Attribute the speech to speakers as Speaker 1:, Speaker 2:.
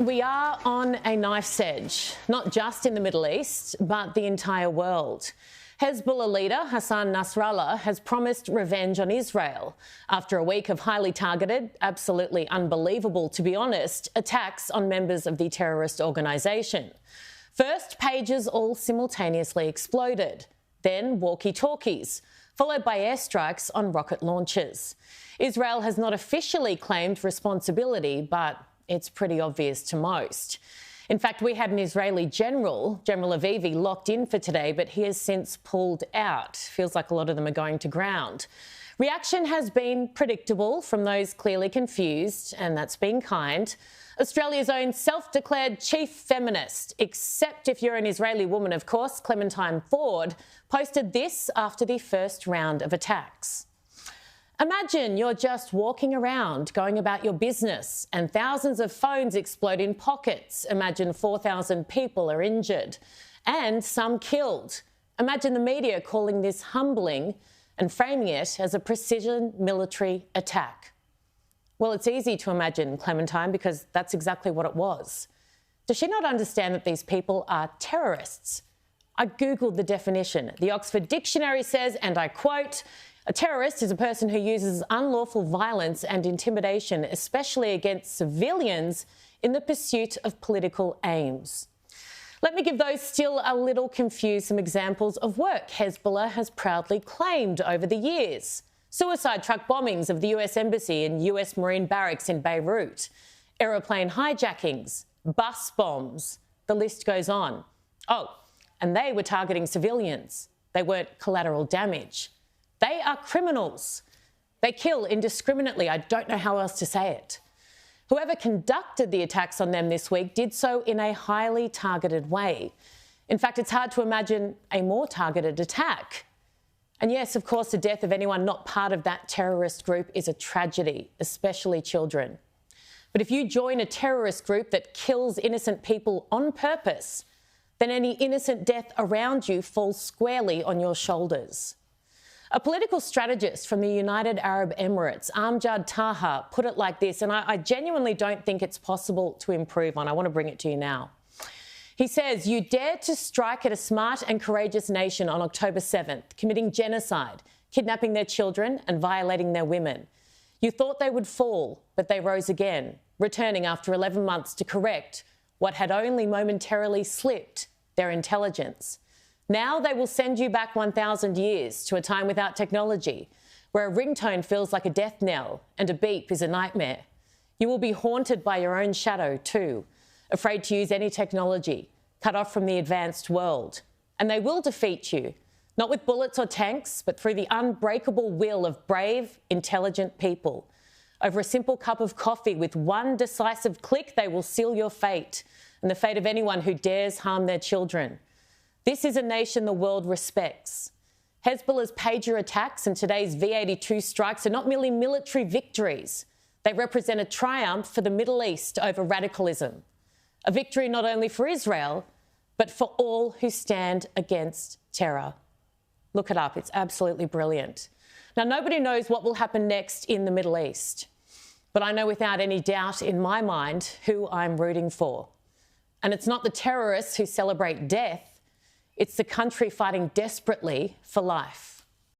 Speaker 1: We are on a knife's edge, not just in the Middle East, but the entire world. Hezbollah leader Hassan Nasrallah has promised revenge on Israel after a week of highly targeted, absolutely unbelievable, to be honest, attacks on members of the terrorist organisation. First, pages all simultaneously exploded, then walkie-talkies, followed by airstrikes on rocket launchers. Israel has not officially claimed responsibility, but it's pretty obvious to most. In fact, we had an Israeli General Avivi, locked in for today, but he has since pulled out. Feels like a lot of them are going to ground. Reaction has been predictable from those clearly confused, and that's been kind. Australia's own self-declared chief feminist, except if you're an Israeli woman, of course, Clementine Ford, posted this after the first round of attacks. Imagine you're just walking around, going about your business, and thousands of phones explode in pockets. Imagine 4,000 people are injured and some killed. Imagine the media calling this humbling and framing it as a precision military attack. Well, it's easy to imagine, Clementine, because that's exactly what it was. Does she not understand that these people are terrorists? I Googled the definition. The Oxford Dictionary says, and I quote, "A terrorist is a person who uses unlawful violence and intimidation, especially against civilians, in the pursuit of political aims." Let me give those still a little confused some examples of work Hezbollah has proudly claimed over the years. Suicide truck bombings of the US Embassy and US Marine barracks in Beirut, aeroplane hijackings, bus bombs, the list goes on. Oh, and they were targeting civilians. They weren't collateral damage. They are criminals. They kill indiscriminately. I don't know how else to say it. Whoever conducted the attacks on them this week did so in a highly targeted way. In fact, it's hard to imagine a more targeted attack. And yes, of course, the death of anyone not part of that terrorist group is a tragedy, especially children. But if you join a terrorist group that kills innocent people on purpose, then any innocent death around you falls squarely on your shoulders. A political strategist from the United Arab Emirates, Amjad Taha, put it like this, and I genuinely don't think it's possible to improve on. I want to bring it to you now. He says, "You dared to strike at a smart and courageous nation on October 7th, committing genocide, kidnapping their children and violating their women. You thought they would fall, but they rose again, returning after 11 months to correct what had only momentarily slipped their intelligence. Now they will send you back 1,000 years to a time without technology, where a ringtone feels like a death knell and a beep is a nightmare. You will be haunted by your own shadow too, afraid to use any technology, cut off from the advanced world. And they will defeat you, not with bullets or tanks, but through the unbreakable will of brave, intelligent people. Over a simple cup of coffee with one decisive click, they will seal your fate and the fate of anyone who dares harm their children. This is a nation the world respects. Hezbollah's pager attacks and today's V-82 strikes are not merely military victories. They represent a triumph for the Middle East over radicalism. A victory not only for Israel, but for all who stand against terror." Look it up. It's absolutely brilliant. Now, nobody knows what will happen next in the Middle East, but I know without any doubt in my mind who I'm rooting for. And it's not the terrorists who celebrate death. It's the country fighting desperately for life.